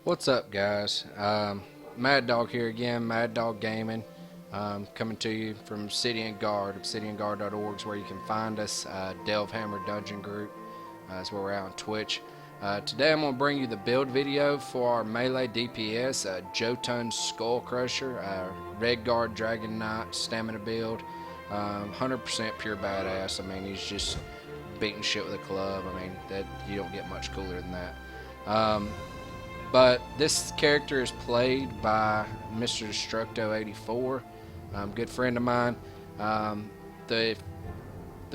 What's up, guys? Mad Dog here again, Mad Dog Gaming, coming to you from Obsidian Guard. ObsidianGuard.org is where you can find us. Delvehammer Dungeon Group is where we're out on Twitch. Today I'm going to bring you the build video for our melee DPS, Jotun Skullcrusher, Redguard Dragon Knight Stamina build. 100% pure badass. I mean, he's just beating shit with a club. I mean, that you don't get much cooler than that. But this character is played by Mr. Destructo84, good friend of mine.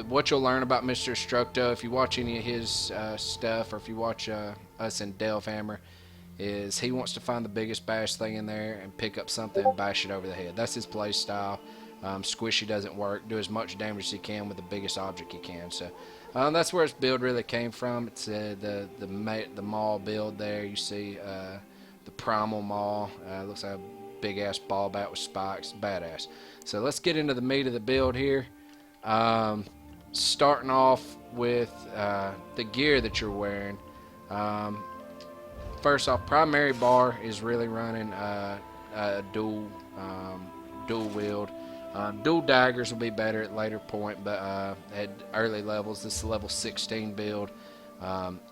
What you'll learn about Mr. Destructo if you watch any of his stuff, or if you watch us in Delvehammer, is he wants to find the biggest bash thing in there and pick up something and bash it over the head. That's his play style. Squishy doesn't work. Do as much damage as he can with the biggest object he can. So that's where his build really came from. It's the maul build there. You see the primal maul. Looks like a big ass ball bat with spikes. Badass. So let's get into the meat of the build here. Starting off with the gear that you're wearing. First off, primary bar is really running dual wield. Dual daggers will be better at later point, but at early levels, this is level 16 build.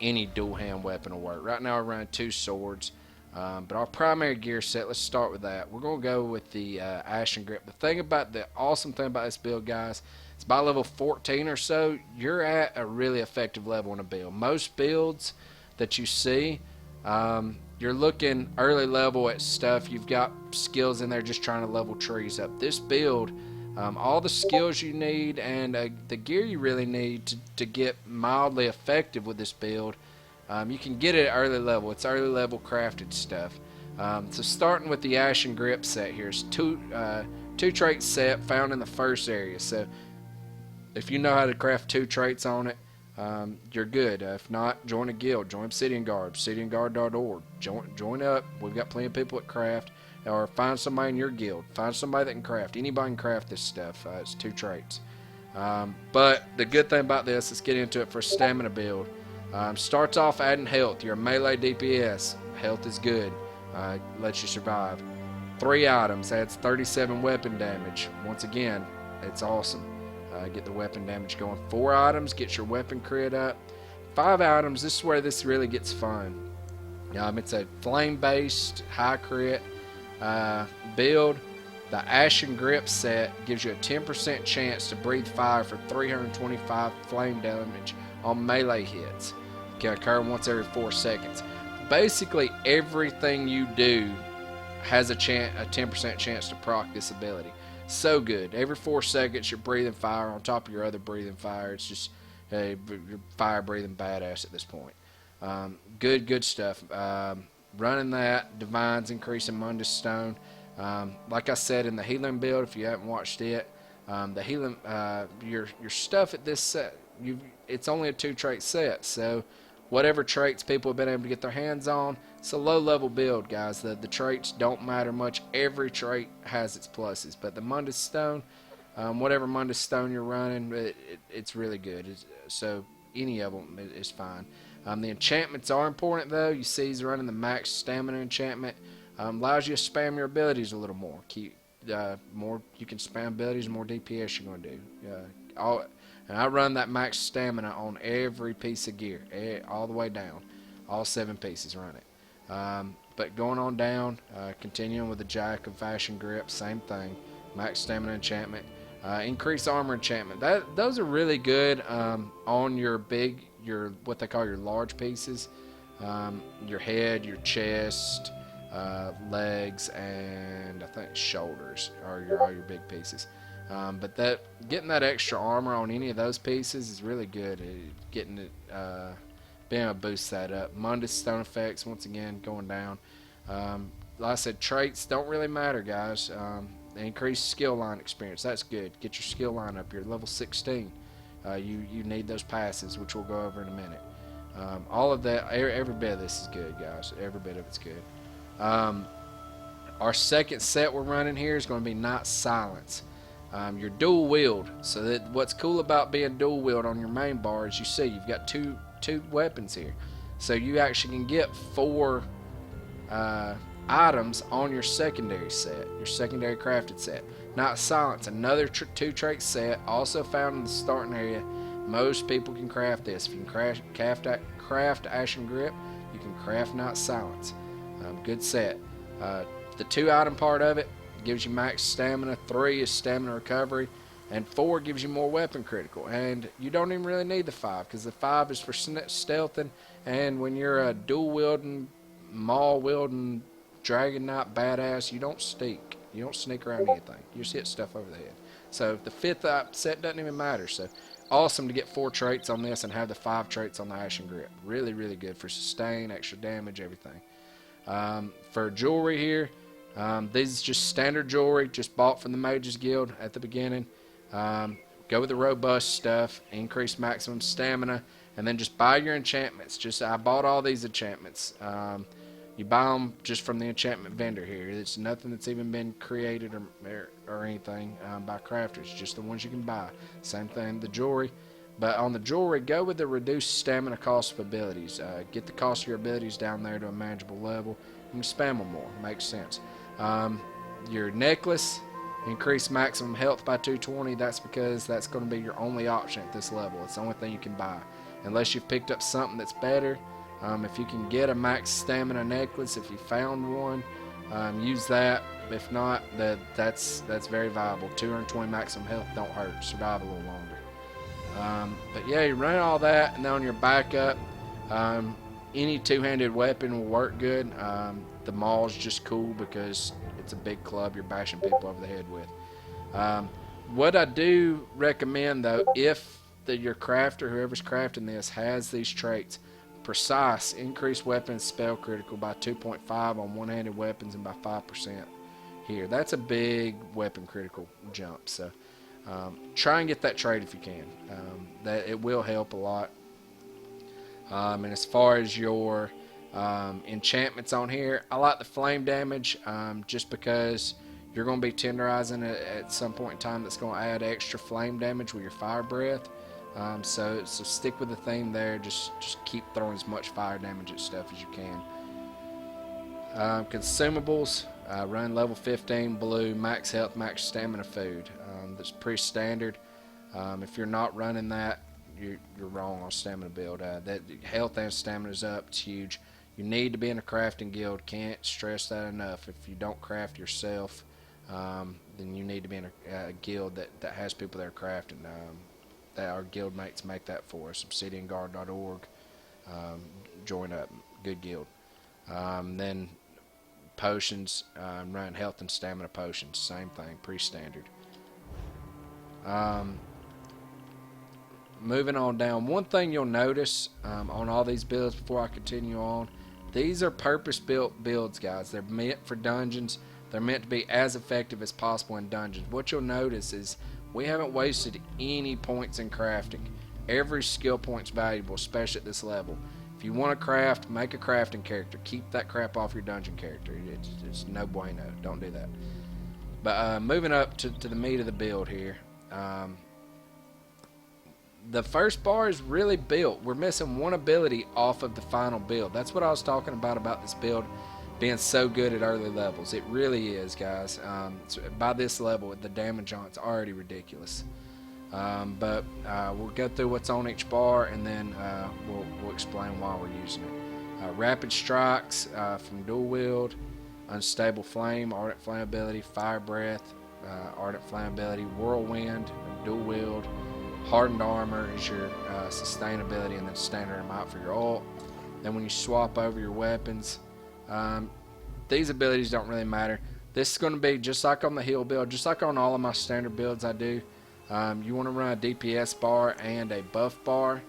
Any dual hand weapon will work. Right now we're running 2 swords, but our primary gear set, let's start with that. We're going to go with the Ashen Grip. The awesome thing about this build, guys, it's by level 14 or so, you're at a really effective level in a build. Most builds that you see, you're looking early level at stuff. You've got skills in there just trying to level trees up. This build, all the skills you need and the gear you really need to get mildly effective with this build, you can get it at early level. It's early level crafted stuff. So starting with the Ashen Grip set here, it's two trait set found in the first area. So if you know how to craft 2 traits on it, you're good. If not, join a guild. Join Obsidian Guard, ObsidianGuard.org. Join up. We've got plenty of people that craft. Or find somebody in your guild. Find somebody that can craft. Anybody can craft this stuff. It's 2 traits. But the good thing about this, let's get into it for a stamina build. Starts off adding health. You're a melee DPS. Health is good. Lets you survive. 3 items. Adds 37 weapon damage. Once again, it's awesome. Get the weapon damage going. 4 items, get your weapon crit up. 5 items, this is where this really gets fun. It's a flame-based, high crit build. The Ashen Grip set gives you a 10% chance to breathe fire for 325 flame damage on melee hits. It can occur once every 4 seconds. Basically, everything you do has a 10% chance to proc this ability. So good. Every 4 seconds you're breathing fire on top of your other breathing fire. It's just you're fire breathing badass at this point. Good stuff. Running that, Divine's increasing Mundus Stone. Like I said in the healing build, if you haven't watched it, the healing your stuff at this set, it's only a 2 trait set, so whatever traits people have been able to get their hands on, it's a low level build, guys. The traits don't matter much. Every trait has its pluses, but the Mundus Stone, whatever Mundus Stone you're running, it's really good. So any of them is fine. The enchantments are important though. You see he's running the max stamina enchantment. Allows you to spam your abilities a little more. More you can spam abilities, the more DPS you're going to do. And I run that max stamina on every piece of gear, all the way down. All 7 pieces run it. But going on down, continuing with the Jack of Ashen Grip, same thing. Max stamina enchantment. Increase armor enchantment. Those are really good on your what they call your large pieces. Your head, your chest, legs, and I think shoulders are all your big pieces. But getting that extra armor on any of those pieces is really good. Getting it, being able to boost that up. Mundus Stone effects, once again, going down. Like I said, traits don't really matter, guys. Increase skill line experience. That's good. Get your skill line up. You're level 16. You need those passes, which we'll go over in a minute. All of that, every bit of this is good, guys. Every bit of it's good. Our second set we're running here is going to be Night Silence. Your dual wield. So that what's cool about being dual wield on your main bar is you see you've got two weapons here. So you actually can get 4 items on your secondary set, your secondary crafted set. Not Silence, another 2 trait set, also found in the starting area. Most people can craft this. If you can craft Ashen Grip, you can craft Not Silence. Good set. The 2 item part of it gives you max stamina, 3 is stamina recovery, and 4 gives you more weapon critical. And you don't even really need the 5, because the 5 is for stealthing, and when you're a dual wielding, maul wielding, Dragon Knight badass, you don't sneak. You don't sneak around anything. You just hit stuff over the head. So the 5th set doesn't even matter. So awesome to get 4 traits on this and have the 5 traits on the Ashen Grip. Really, really good for sustain, extra damage, everything. For jewelry here, these is just standard jewelry, just bought from the Mages Guild at the beginning. Go with the robust stuff, increase maximum stamina, and then just buy your enchantments. I bought all these enchantments. You buy them just from the enchantment vendor here. It's nothing that's even been created or anything by crafters, just the ones you can buy. Same thing, the jewelry. But on the jewelry, go with the reduced stamina cost of abilities. Get the cost of your abilities down there to a manageable level. You can spam them more. Makes sense. Your necklace, increase maximum health by 220. That's because that's going to be your only option at this level. It's the only thing you can buy. Unless you've picked up something that's better. If you can get a max stamina necklace, if you found one, use that. If not, that's very viable. 220 maximum health don't hurt. Survive a little longer. But yeah, you run all that, and then on your backup, any 2-handed weapon will work good. The maul's just cool because it's a big club you're bashing people over the head with. What I do recommend though, if your crafter, whoever's crafting this, has these traits: Precise, increase weapon spell critical by 2.5 on one-handed weapons and by 5% here. That's a big weapon critical jump. So try and get that trait if you can. That it will help a lot. And as far as your enchantments on here, I like the flame damage just because you're going to be tenderizing it at some point in time. That's going to add extra flame damage with your fire breath. So stick with the theme there. Just keep throwing as much fire damage at stuff as you can. Consumables, run level 15 blue, max health, max stamina food. That's pretty standard. If you're not running that, you're wrong on stamina build. That health and stamina is up. It's huge. You need to be in a crafting guild. Can't stress that enough. If you don't craft yourself, then you need to be in a guild that has people that are crafting. That our guild mates make that for us. obsidianguard.org. Join up. Good guild. Then potions, run health and stamina potions. Same thing. Pretty standard. Moving on down. One thing you'll notice on all these builds before I continue on, these are purpose-built builds, guys. They're meant for dungeons. They're meant to be as effective as possible in dungeons. What you'll notice is we haven't wasted any points in crafting. Every skill point's valuable, especially at this level. If you want to craft, make a crafting character. Keep that crap off your dungeon character. It's no bueno. Don't do that. But moving up to the meat of the build here. The first bar is really built. We're missing one ability off of the final build. That's what I was talking about this build being so good at early levels. It really is, guys. By this level, the damage on it's already ridiculous. But we'll go through what's on each bar, and then we'll explain why we're using it. Rapid Strikes from Dual Wield, Unstable Flame, Ardent Flame ability, Fire Breath, Ardent Flame ability, Whirlwind, Dual Wield, Hardened Armor is your sustainability, and then Standard Amount for your ult. Then when you swap over your weapons, these abilities don't really matter. This is going to be just like on the heal build, just like on all of my standard builds I do. You want to run a DPS bar and a buff bar.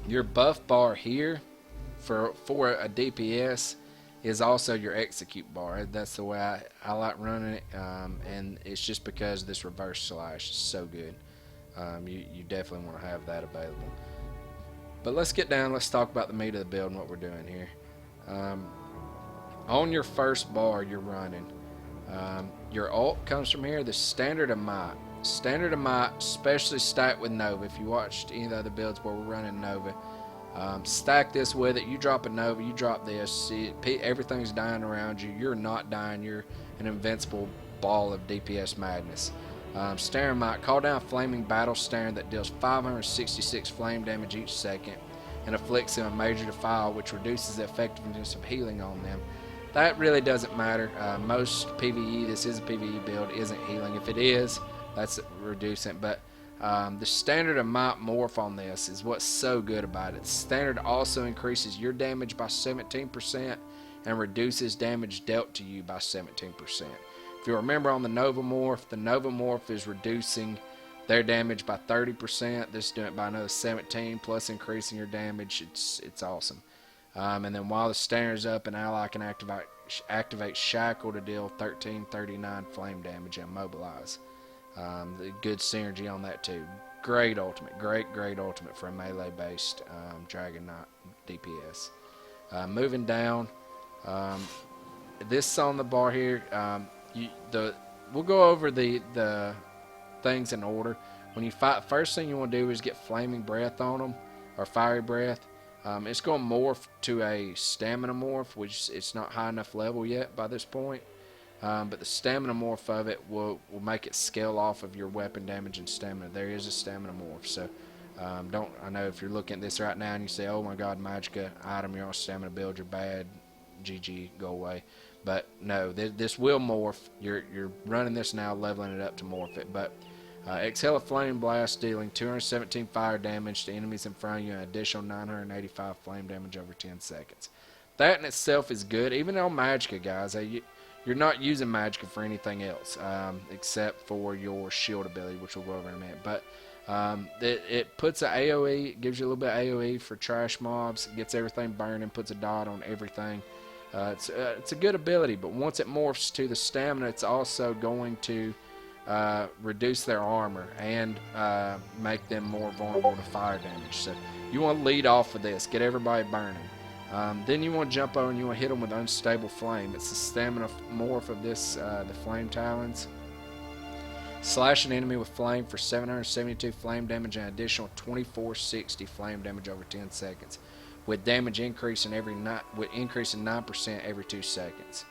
Your buff bar here for a DPS is also your execute bar. That's the way I like running it, and it's just because this reverse slash is so good. You definitely want to have that available. But let's get down. Let's talk about the meat of the build and what we're doing here. On your first bar you're running, your ult comes from here. The Standard of Might. Standard of Might, especially stacked with Nova. If you watched any of the other builds where we're running Nova, Stack this with it. You drop a Nova, you drop this. Everything's dying around you. You're not dying. You're an invincible ball of DPS madness. Staring might call down Flaming Battle Staring that deals 566 flame damage each second and afflicts them a major defile, which reduces the effectiveness of healing on them. That really doesn't matter. Most PvE, this is a PvE build, isn't healing. If it is, that's reducing. But the standard of might morph on this is what's so good about it. Standard also increases your damage by 17% and reduces damage dealt to you by 17%. If you remember on the Nova Morph is reducing their damage by 30%. This is doing it by another 17 plus increasing your damage. It's awesome. And then while the standard's up, an ally can activate Shackle to deal 1339 flame damage and mobilize. The good synergy on that too. Great ultimate, great ultimate for a melee based Dragon Knight DPS. Moving down, this on the bar here, we'll go over the things in order. When you fight, first thing you want to do is get Flaming Breath on them, or Fiery Breath. It's going to morph to a Stamina Morph, which it's not high enough level yet by this point. But the Stamina Morph of it will make it scale off of your weapon damage and stamina. There is a Stamina Morph, so I know if you're looking at this right now and you say, oh my god, Magicka item, you're on Stamina build, you're bad, GG, go away. But no, this will morph. You're running this now, leveling it up to morph it. But exhale a Flame Blast, dealing 217 fire damage to enemies in front of you and an additional 985 flame damage over 10 seconds. That in itself is good. Even on Magicka, guys, you're not using Magicka for anything else except for your shield ability, which we'll go over in a minute. But it puts an AoE, it gives you a little bit of AoE for trash mobs, gets everything burning, puts a dot on everything. It's a good ability, but once it morphs to the stamina, it's also going to reduce their armor and make them more vulnerable to fire damage. So you want to lead off with this, get everybody burning. Then you want to jump over and you want to hit them with Unstable Flame. It's the stamina morph of this, the Flame Talons. Slash an enemy with flame for 772 flame damage and an additional 2460 flame damage over 10 seconds, with damage increasing 9% every 2 seconds.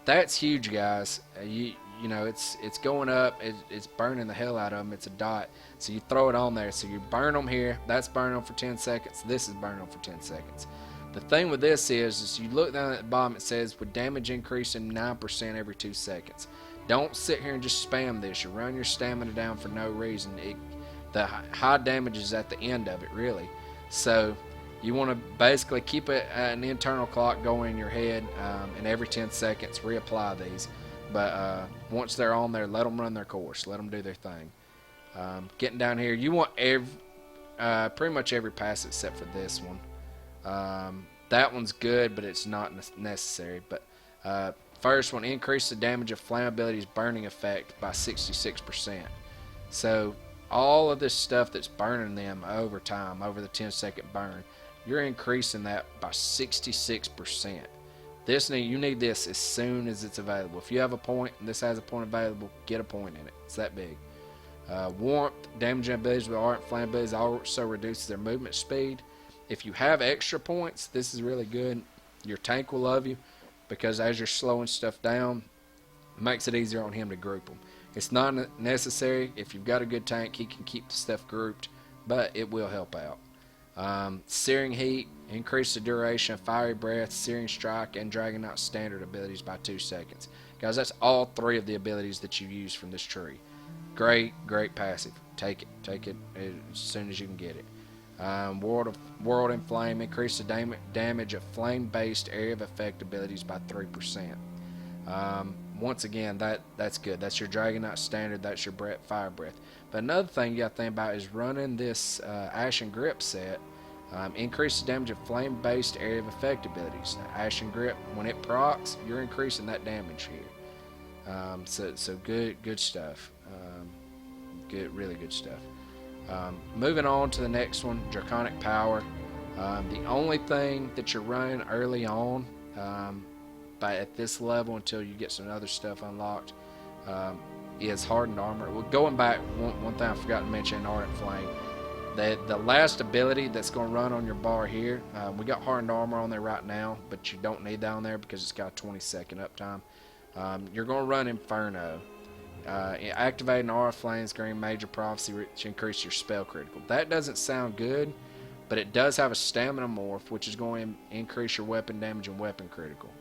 That's huge, guys. You know, it's going up, it's burning the hell out of them. It's a dot, so you throw it on there, so you burn them here, that's burning them for 10 seconds, this is burning them for 10 seconds. The thing with this is you look down at the bottom, it says with damage increasing 9% every 2 seconds. Don't sit here and just spam this. You run your stamina down for no reason. The high damage is at the end of it, really. So you want to basically keep an internal clock going in your head, and every 10 seconds reapply these. But once they're on there, let them run their course. Let them do their thing. Getting down here, you want pretty much every pass except for this one. That one's good, but it's not necessary. But first one, increase the damage of Flame ability's burning effect by 66%. So all of this stuff that's burning them over time, over the 10-second burn, you're increasing that by 66%. You need this as soon as it's available. If you have a point and this has a point available, get a point in it. It's that big. Warmth, damaging abilities with ardent flame abilities also reduces their movement speed. If you have extra points, this is really good. Your tank will love you because as you're slowing stuff down, it makes it easier on him to group them. It's not necessary. If you've got a good tank, he can keep the stuff grouped, but it will help out. Searing Heat, increase the duration of Fiery Breath, Searing Strike, and Dragon Knight standard abilities by 2 seconds. Guys, that's all 3 of the abilities that you use from this tree. Great passive. Take it as soon as you can get it. World and Flame, increase the damage of flame-based area of effect abilities by 3%. Once again, that's good. That's your Dragon Knight standard. That's your Fire Breath. But another thing you got to think about is running this Ashen Grip set. Increase the damage of flame-based area of effect abilities. Ashen Grip, when it procs, you're increasing that damage here. So good stuff. Really good stuff. Moving on to the next one, Draconic Power. The only thing that you're running early on, but at this level until you get some other stuff unlocked, is Hardened Armor. Well, going back, one thing I forgot to mention in Ardent Flame, The last ability that's going to run on your bar here, we got hardened armor on there right now, but you don't need that on there because it's got a 20-second uptime. You're going to run Inferno. Activating aura flames, green major prophecy to increase your spell critical. That doesn't sound good, but it does have a stamina morph, which is going to increase your weapon damage and weapon critical.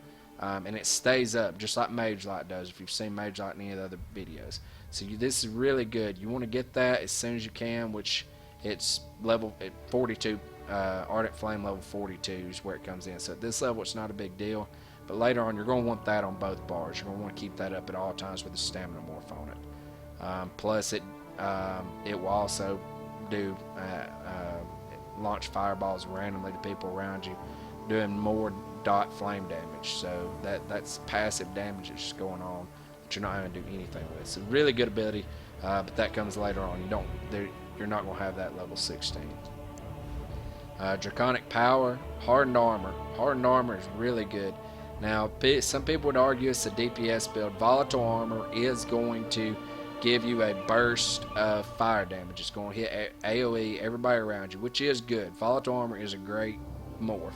And it stays up, just like Mage Light does, if you've seen Mage Light in any of the other videos. So this is really good. You want to get that as soon as you can, which it's level at 42, Ardent Flame level 42 is where it comes in. So at this level, it's not a big deal. But later on, you're going to want that on both bars. You're going to want to keep that up at all times with the stamina morph on it. Plus, it will also do launch fireballs randomly to people around you, doing more dot flame damage. So that's passive damage that's just going on that you're not having to do anything with. It's a really good ability, but that comes later on. You're not going to have that level 16. Draconic Power, Hardened Armor. Hardened Armor is really good. Now, some people would argue it's a DPS build. Volatile Armor is going to give you a burst of fire damage. It's going to hit AoE everybody around you, which is good. Volatile Armor is a great morph.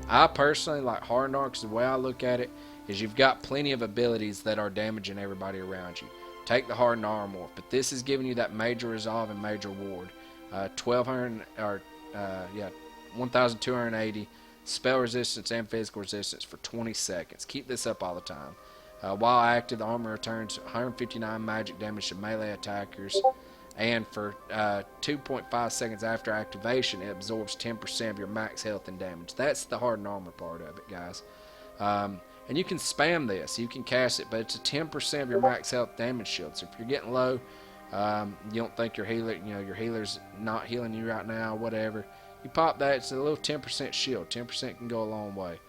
I personally like Hardened Armor because the way I look at it is you've got plenty of abilities that are damaging everybody around you. Take the Hardened Armor morph, but this is giving you that major resolve and major ward. 1,280 spell resistance and physical resistance for 20 seconds. Keep this up all the time. While active, the armor returns 159 magic damage to melee attackers, and for 2.5 seconds after activation, it absorbs 10% of your max health and damage. That's the hardened armor part of it, guys. And you can spam this. You can cast it, but it's a 10% of your max health damage shield. So if you're getting low, you don't think your healer, your healer's not healing you right now, whatever. You pop that, it's a little 10% shield. 10% can go a long way.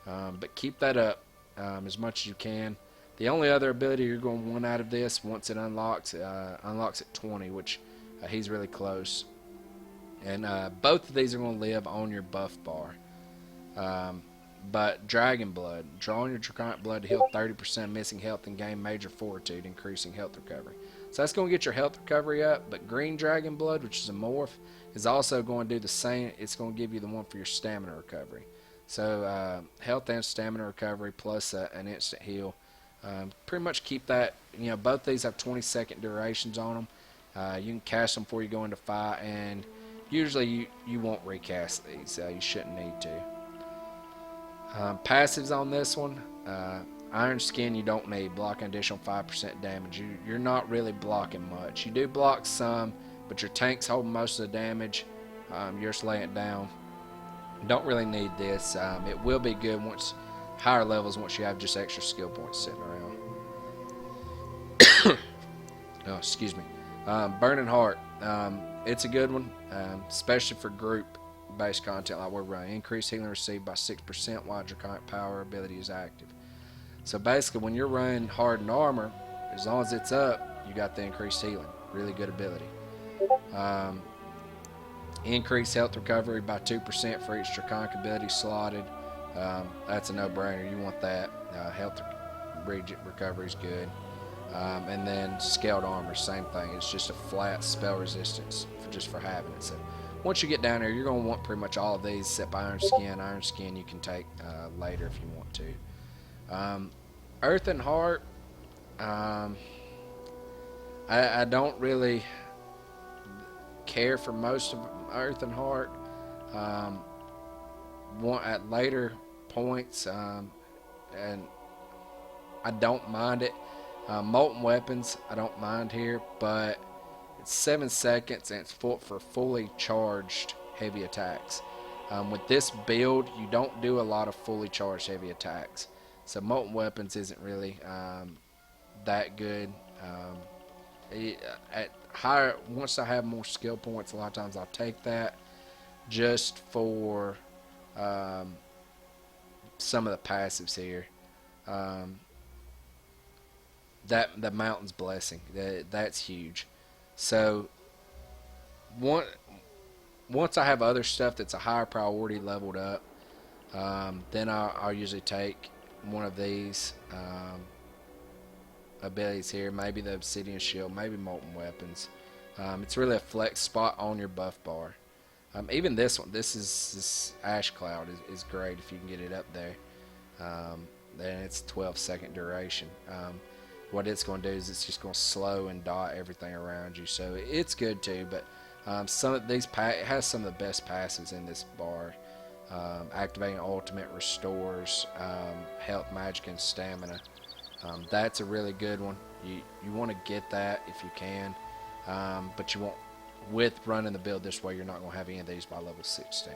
But keep that up as much as you can. The only other ability you're going to want out of this, once it unlocks at 20, which he's really close. And both of these are going to live on your buff bar. But Dragon Blood, drawing your Draconic Blood to heal 30% missing health and gain major fortitude, increasing health recovery. So that's going to get your health recovery up, but Green Dragon Blood, which is a morph, is also going to do the same. It's going to give you the one for your stamina recovery. So health and stamina recovery plus an instant heal. Pretty much keep that, both these have 20-second durations on them. You can cast them before you go into fight, and usually you won't recast these. You shouldn't need to. Passives on this one. Iron Skin you don't need. Blocking additional 5% damage. You're not really blocking much. You do block some, but your tank's holding most of the damage. You're just laying it down. Don't really need this. It will be good once higher levels, once you have just extra skill points sitting around. Oh, excuse me. Burning Heart. It's a good one, especially for group-based content like we're running. Increased healing received by 6% while Draconic Power ability is active. So basically, when you're running Hardened Armor, as long as it's up, you got the increased healing. Really good ability. Increased health recovery by 2% for each Draconic ability slotted. That's a no-brainer. You want that. Health recovery is good. And then Scaled Armor, same thing. It's just a flat spell resistance just for having it. So once you get down there, you're going to want pretty much all of these except Iron Skin. Iron Skin you can take later if you want to. Earth and Heart, I don't really care for most of Earth and Heart. At later points, and I don't mind it. Molten Weapons, I don't mind here, but it's 7 seconds and it's for fully charged heavy attacks. With this build, you don't do a lot of fully charged heavy attacks. So Molten Weapons isn't really that good. At higher, once I have more skill points, a lot of times I'll take that just for some of the passives here. The Mountain's Blessing, that's huge. So once I have other stuff that's a higher priority leveled up, then I'll usually take one of these abilities here, maybe the Obsidian Shield, maybe Molten Weapons. It's really a flex spot on your buff bar. Even this one, this Ash Cloud is great if you can get it up there. Then it's 12-second duration. What it's going to do is it's just going to slow and dot everything around you, so it's good too. But some of these it has some of the best passes in this bar. Activating ultimate restores health, magic, and stamina. That's a really good one. You want to get that if you can, but you won't. With running the build this way, you're not going to have any of these by level 16.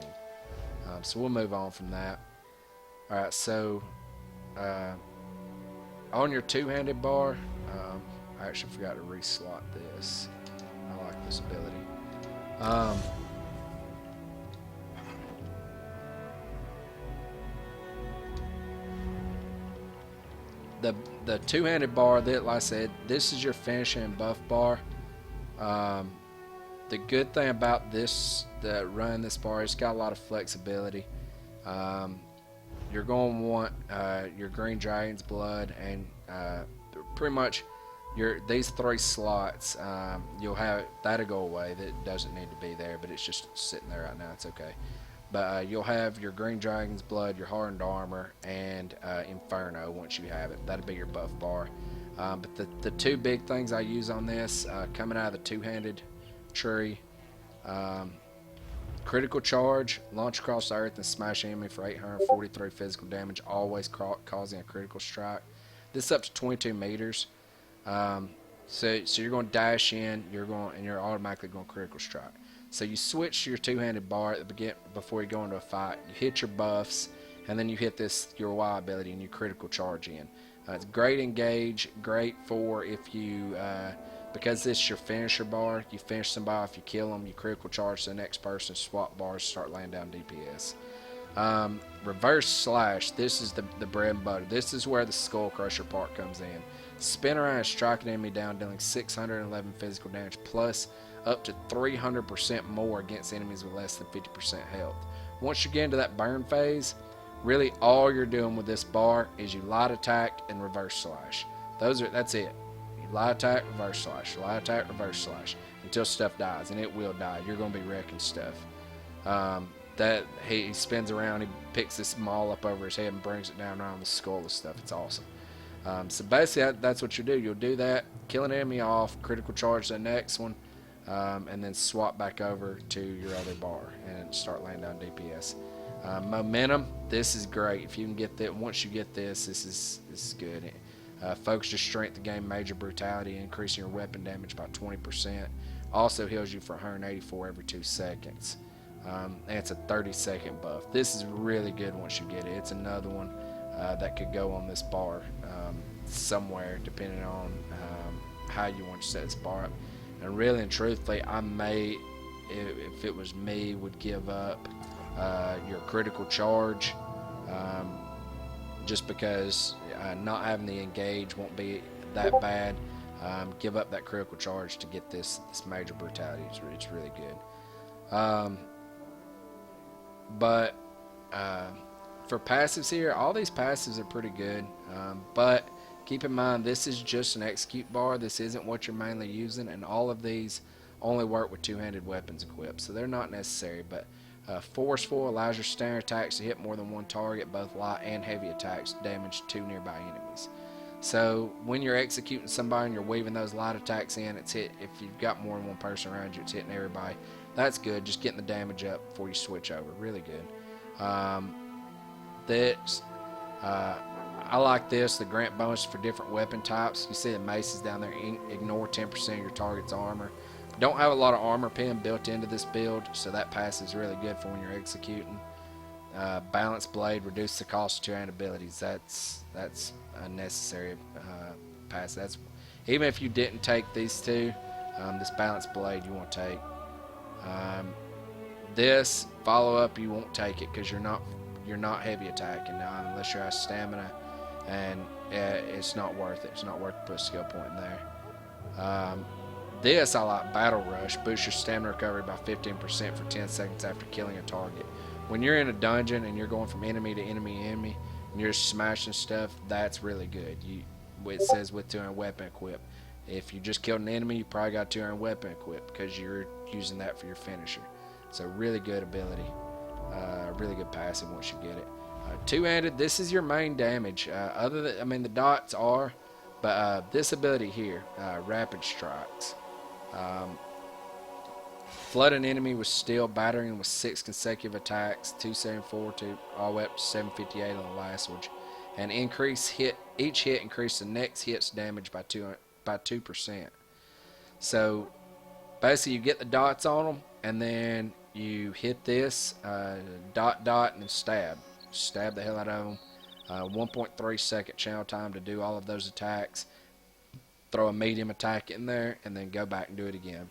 So we'll move on from that. Alright, so on your two-handed bar, I actually forgot to reslot this. I like this ability. The two-handed bar, that, like I said, this is your finishing and buff bar. The good thing about this, running this bar, it's got a lot of flexibility. You're going to want your green dragon's blood and pretty much these 3 slots. You'll have that'll go away. That doesn't need to be there, but it's just sitting there right now. It's okay. But you'll have your green dragon's blood, your hardened armor, and Inferno once you have it. That'll be your buff bar. But the 2 big things I use on this, coming out of the two-handed tree, critical charge, launch across the earth and smash enemy for 843 physical damage, always causing a critical strike. This is up to 22 meters. So you're going to dash in, and you're automatically going to critical strike. So you switch to your two-handed bar at the beginning before you go into a fight. You hit your buffs, and then you hit your Y ability and you critical charge in. It's great engage, great for if you, because this is your finisher bar, you finish somebody, if you kill them, you critical charge to the next person, swap bars, start laying down DPS. Reverse slash, this is the bread and butter. This is where the Skullcrusher part comes in. Spin around and strike an enemy down, dealing 611 physical damage, plus up to 300% more against enemies with less than 50% health. Once you get into that burn phase, really all you're doing with this bar is you light attack and reverse slash. That's it. You light attack, reverse slash, light attack, reverse slash, until stuff dies, and it will die. You're going to be wrecking stuff. That he spins around, he picks this maul up over his head and brings it down around the skull and stuff. It's awesome. So basically that's what you do. You'll do that, kill an enemy off, critical charge the next one, and then swap back over to your other bar and start laying down DPS. Momentum, this is great. If you can get that, once you get this is good. Focus your strength to gain major brutality, increasing your weapon damage by 20%. Also heals you for 184 every 2 seconds. And it's a 30-second buff. This is really good once you get it. It's another one that could go on this bar somewhere, depending on how you want to set this bar up. And really and truthfully, I may, if it was me, would give up your critical charge, just because not having the engage won't be that bad. Give up that critical charge to get this major brutality. It's really good. But for passives here, all these passives are pretty good, but keep in mind this is just an execute bar. This isn't what you're mainly using, and all of these only work with two-handed weapons equipped, so they're not necessary. But forceful allows your standard attacks to hit more than one target, both light and heavy attacks damage 2 nearby enemies. So when you're executing somebody and you're weaving those light attacks in, it's hit. If you've got more than one person around you, it's hitting everybody. That's good. Just getting the damage up before you switch over. Really good. I like this. The grant bonus for different weapon types. You see the maces down there. Ignore 10% of your target's armor. Don't have a lot of armor pen built into this build, so that pass is really good for when you're executing. Balance blade, reduce the cost of two-hand abilities. That's a necessary pass. That's even if you didn't take these two, this balance blade you won't take. This follow up you won't take it because you're not heavy attacking unless you're out of stamina, and it's not worth it. It's not worth to put a skill point in there. This I like, battle rush. Boost your stamina recovery by 15% for 10 seconds after killing a target. When you're in a dungeon and you're going from enemy to enemy, and you're smashing stuff, that's really good. It says with 2-hand weapon equipped. If you just killed an enemy, you probably got 2-hand weapon equipped because you're using that for your finisher. So really good ability. Really good passive once you get it. Two-handed, this is your main damage. Other than, I mean, the dots are, but this ability here, rapid strikes. Flood an enemy with steel, battering with 6 consecutive attacks, 274 to all the way up to 758 on the last one, and each hit increase the next hit's damage by 2%. So basically, you get the dots on them, and then you hit this dot and stab the hell out of them. 1.3 second channel time to do all of those attacks. Throw a medium attack in there, and then go back and do it again.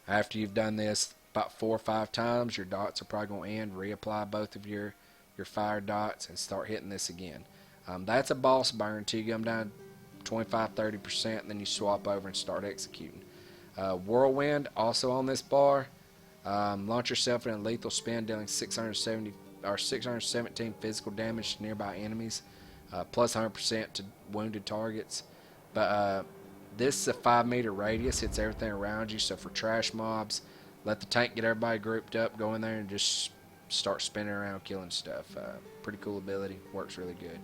After you've done this about 4 or 5 times, your dots are probably going to end. Reapply both of your fire dots and start hitting this again. That's a boss burn until you come down 25-30%, and then you swap over and start executing. Whirlwind, also on this bar. Launch yourself in a lethal spin, dealing 617 physical damage to nearby enemies, plus 100% to wounded targets. But this is a 5-meter radius, hits everything around you. So for trash mobs, let the tank get everybody grouped up, go in there and just start spinning around killing stuff. Pretty cool ability, works really good.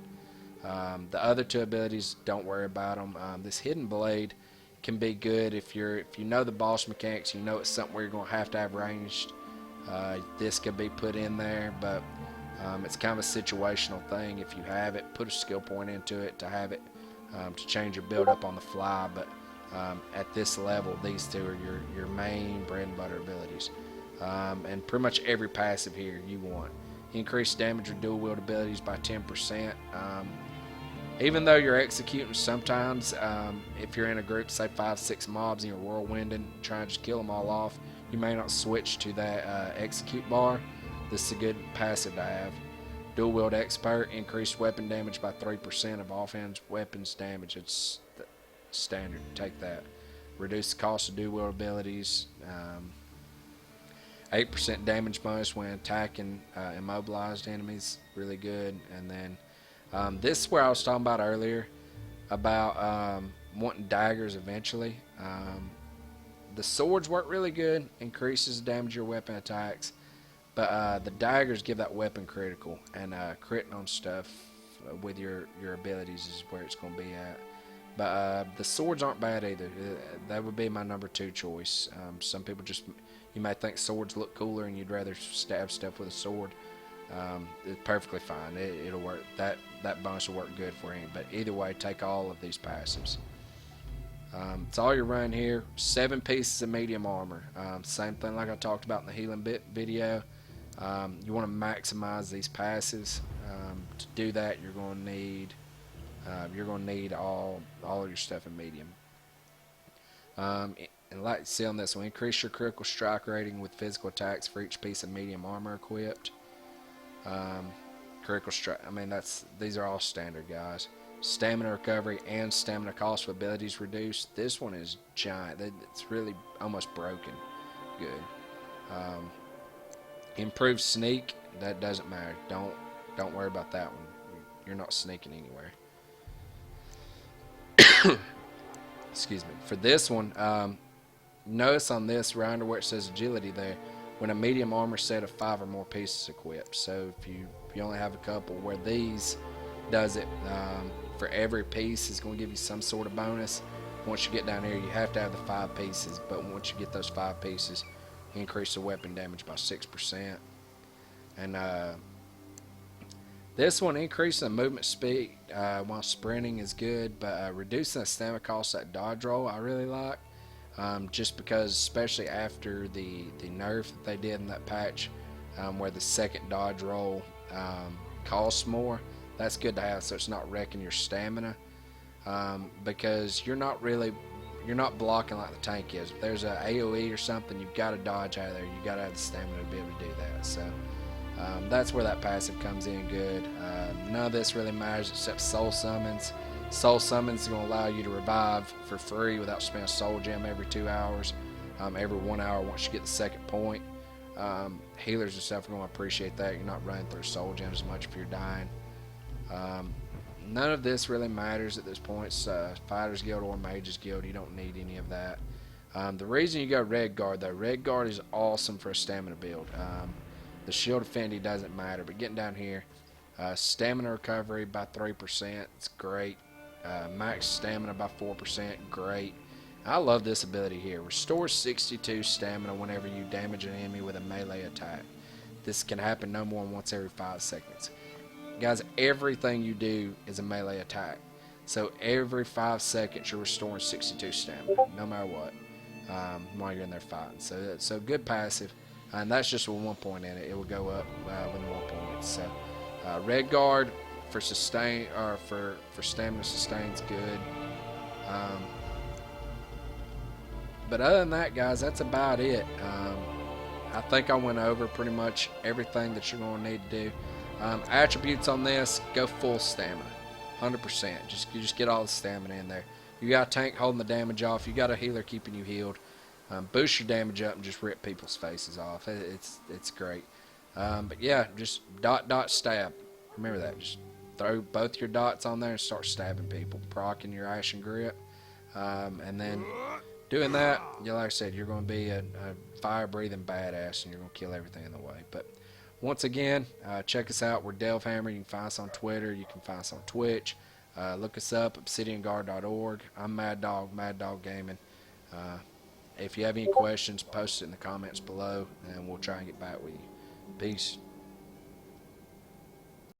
The other 2 abilities, don't worry about them. This hidden blade can be good if you know the boss mechanics, you know it's something where you're going to have ranged. This could be put in there, but it's kind of a situational thing. If you have it, put a skill point into it to have it to change your build up on the fly. But at this level, these 2 are your main bread and butter abilities. And pretty much every passive here you want. Increase damage or dual wield abilities by 10%. Even though you're executing sometimes, if you're in a group, say 5-6 mobs and you're whirlwinding, trying to just kill them all off, you may not switch to that execute bar. This is a good passive to have. Dual wield expert, increased weapon damage by 3% of offhand weapons damage. It's standard, take that. Reduce the cost of dual wield abilities. 8% damage bonus when attacking immobilized enemies, really good. And then this is where I was talking about earlier about wanting daggers eventually. The swords work really good, increases the damage of your weapon attacks, but the daggers give that weapon critical, and critting on stuff with your abilities is where it's going to be at. But the swords aren't bad either. That would be my number 2 choice. Some people you may think swords look cooler and you'd rather stab stuff with a sword. It's perfectly fine. It'll work. That bonus will work good for him. But either way, take all of these passives. It's all you're running here. 7 pieces of medium armor. Same thing like I talked about in the healing bit video. You want to maximize these passives. To do that, you're going to need all of your stuff in medium. And like you see on this one, increase your critical strike rating with physical attacks for each piece of medium armor equipped. Critical strike, I mean, these are all standard, guys. Stamina recovery and stamina cost of abilities reduced. This one is giant. It's really almost broken. Good. Improved sneak. That doesn't matter. Don't worry about that one. You're not sneaking anywhere. Excuse me. For this one, notice on this right under where it says agility there, when a medium armor set of 5 or more pieces equipped. So if you only have a couple, where these does it for every piece is going to give you some sort of bonus. Once you get down here, you have to have the 5 pieces, but once you get those 5 pieces, you increase the weapon damage by 6%. And this one, increasing the movement speed while sprinting is good, but reducing the stamina cost at dodge roll I really like. Just because, especially after the nerf that they did in that patch, where the second dodge roll costs more, that's good to have, so it's not wrecking your stamina. Because you're not blocking like the tank is. If there's a AoE or something, you've got to dodge out of there. You've got to have the stamina to be able to do that. So that's where that passive comes in good. None of this really matters except soul summons. Soul summons is going to allow you to revive for free without spending a soul gem every 2 hours, every 1 hour once you get the second point. Healers and stuff are going to appreciate that. You're not running through soul gems as much if you're dying. None of this really matters at this point. It's Fighters Guild or Mages Guild. You don't need any of that. The reason you go Redguard, though, Redguard is awesome for a stamina build. The shield affinity doesn't matter, but getting down here, stamina recovery by 3%, it's great. Max stamina by 4%, great. I love this ability here. Restores 62 stamina whenever you damage an enemy with a melee attack. This can happen no more than once every 5 seconds. Guys, everything you do is a melee attack. So every 5 seconds you're restoring 62 stamina, no matter what, while you're in there fighting. So good passive, and that's just with 1 point in it. It will go up with more points. So Redguard for sustain or for stamina sustain's good. But other than that, guys, that's about it. I think I went over pretty much everything that you're going to need to do. Attributes on this, go full stamina, 100%. You just get all the stamina in there. You got a tank holding the damage off. You got a healer keeping you healed. Boost your damage up and just rip people's faces off. It's great. But yeah, just dot stab. Remember that. Just throw both your dots on there and start stabbing people, procking your Ashen Grip, and then doing that, like I said, you're going to be a fire-breathing badass, and you're going to kill everything in the way. But once again, check us out. We're Delvehammer. You can find us on Twitter. You can find us on Twitch. Look us up, obsidianguard.org. I'm Mad Dog Gaming. If you have any questions, post it in the comments below, and we'll try and get back with you. Peace.